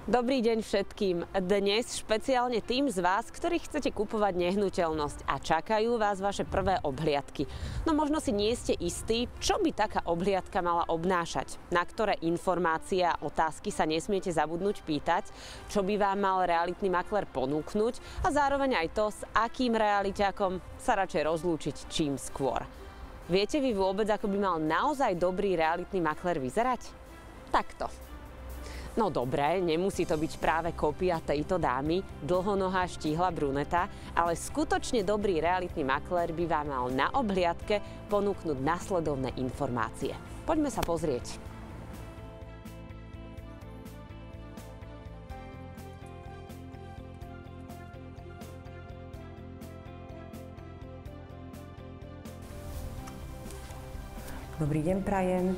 Dobrý deň všetkým. Dnes špeciálne tým z vás, ktorí chcete kupovať nehnuteľnosť a čakajú vás vaše prvé obhliadky. No možno si nie ste istí, čo by taká obhliadka mala obnášať, na ktoré informácie a otázky sa nesmiete zabudnúť pýtať, čo by vám mal realitný maklér ponúknuť a zároveň aj to, s akým realiťakom sa radšej rozlúčiť čím skôr. Viete vy vôbec, ako by mal naozaj dobrý realitný maklér vyzerať? Takto. No dobré, nemusí to byť práve kópia tejto dámy, dlhonohá štíhla bruneta, ale skutočne dobrý realitný maklér by vám mal na obhliadke ponúknuť nasledovné informácie. Poďme sa pozrieť. Dobrý deň prajem.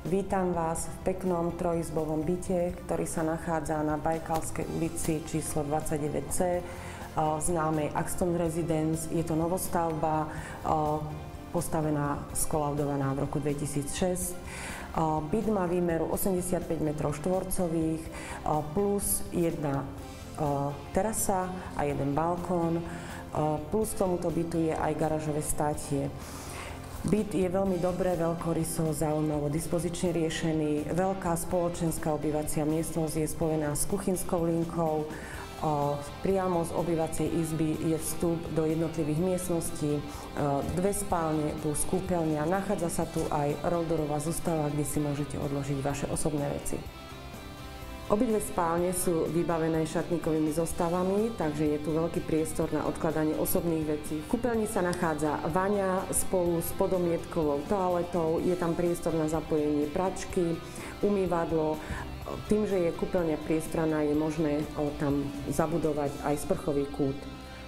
Vítam vás v peknom trojizbovom byte, ktorý sa nachádza na Bajkalskej ulici číslo 29C, známej Axton Residence. Je to novostavba, postavená, skolaudovaná v roku 2006. Byt má výmeru 85 m2, plus jedna terasa a jeden balkón. Plus k tomuto bytu je aj garážové státie. Byt je veľmi dobre, veľkoryso, zaujímavo dispozične riešený. Veľká spoločenská obývacia miestnosť je spojená s kuchynskou linkou. Priamo z obývacej izby je vstup do jednotlivých miestností, dve spálne plus kúpeľňa. Nachádza sa tu aj roldorová zostava, kde si môžete odložiť vaše osobné veci. Obidve spálne sú vybavené šatníkovými zostavami, takže je tu veľký priestor na odkladanie osobných vecí. V kúpeľni sa nachádza vaňa spolu s podomietkovou toaletou, je tam priestor na zapojenie pračky, umývadlo. Tým, že je kúpeľňa priestranná, je možné tam zabudovať aj sprchový kút.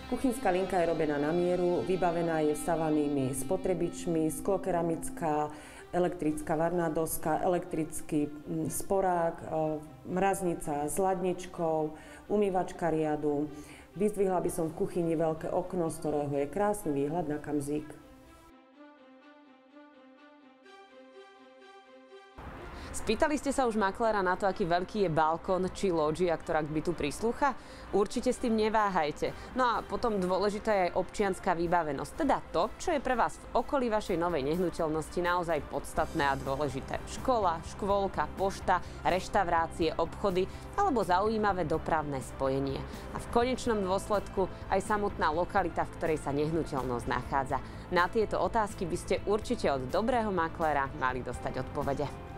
Kuchynská linka je robená na mieru, vybavená je vstavanými spotrebičmi, sklokeramická, elektrická varná doska, elektrický sporák, mraznica s ladničkou, umývačka riadu. Vyzdvihla by som v kuchyni veľké okno, z ktorého je krásny výhľad na Kamzík. Spýtali ste sa už makléra na to, aký veľký je balkón či lóžia, ktorá k bytu prislúcha? Určite s tým neváhajte. No a potom dôležitá je aj občianska vybavenosť, teda to, čo je pre vás v okolí vašej novej nehnuteľnosti naozaj podstatné a dôležité. Škola, škôlka, pošta, reštaurácie, obchody alebo zaujímavé dopravné spojenie. A v konečnom dôsledku aj samotná lokalita, v ktorej sa nehnuteľnosť nachádza. Na tieto otázky by ste určite od dobrého makléra mali dostať odpovede.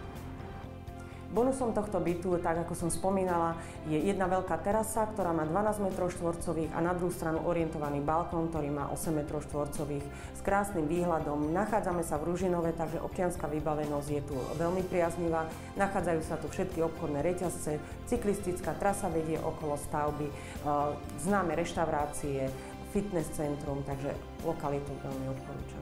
Bonusom tohto bytu, tak ako som spomínala, je jedna veľká terasa, ktorá má 12 m2 a na druhú stranu orientovaný balkón, ktorý má 8 m2 s krásnym výhľadom. Nachádzame sa v Ružinove, takže občianska vybavenosť je tu veľmi priaznivá. Nachádzajú sa tu všetky obchodné reťazce, cyklistická trasa vedie okolo stavby, známe reštaurácie, fitness centrum, takže lokalitu veľmi odporúčam.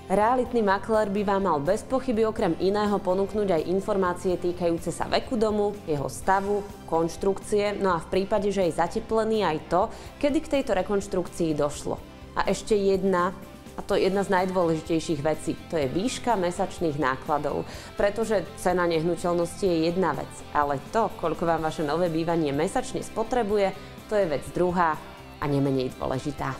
Realitný maklér by vám mal bez pochyby okrem iného ponúknuť aj informácie týkajúce sa veku domu, jeho stavu, konštrukcie, no a v prípade, že je zateplený aj to, kedy k tejto rekonštrukcii došlo. A ešte jedna, a to je jedna z najdôležitejších vecí, to je výška mesačných nákladov, pretože cena nehnuteľnosti je jedna vec, ale to, koľko vám vaše nové bývanie mesačne spotrebuje, to je vec druhá a nemenej dôležitá.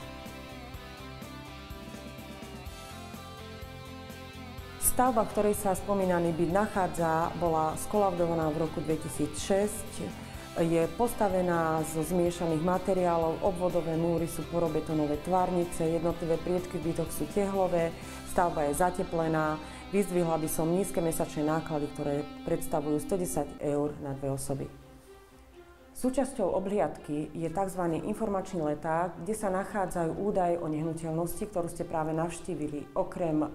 Stavba, v ktorej sa spomínaný byt nachádza, bola skolaudovaná v roku 2006. Je postavená zo zmiešaných materiálov, obvodové múry sú porobetonové tvárnice, jednotlivé priečky v bytoch sú tehlové, stavba je zateplená. Vyzdvihla by som nízke mesačné náklady, ktoré predstavujú 110 € na dve osoby. Súčasťou obhliadky je tzv. Informačný leták, kde sa nachádzajú údaje o nehnuteľnosti, ktorú ste práve navštívili. Okrem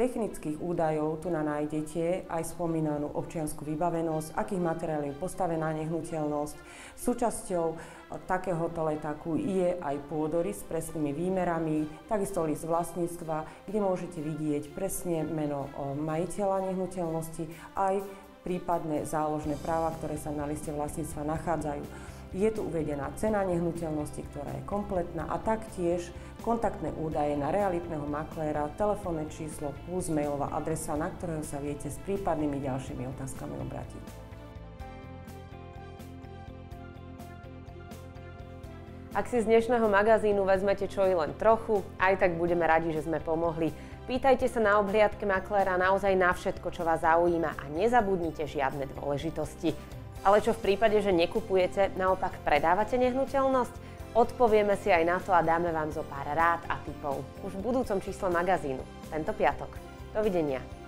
technických údajov tu nájdete aj spomínanú občiansku vybavenosť, akých materiálov je postavená nehnuteľnosť. Súčasťou takéhoto letáku je aj pôdorys s presnými výmerami, takisto list vlastníctva, kde môžete vidieť presne meno majiteľa nehnuteľnosti, aj prípadne záložné práva, ktoré sa na liste vlastníctva nachádzajú. Je tu uvedená cena nehnuteľnosti, ktorá je kompletná a taktiež kontaktné údaje na realitného makléra, telefónne číslo plus mailová adresa, na ktorého sa viete s prípadnými ďalšími otázkami obrátiť. Ak si z dnešného magazínu vezmete čo i len trochu, aj tak budeme radi, že sme pomohli. Pýtajte sa na obhliadke makléra naozaj na všetko, čo vás zaujíma a nezabudnite žiadne dôležitosti. Ale čo v prípade, že nekupujete, naopak predávate nehnuteľnosť? Odpovieme si aj na to a dáme vám zo pár rád a tipov už v budúcom čísle magazínu, tento piatok. Dovidenia.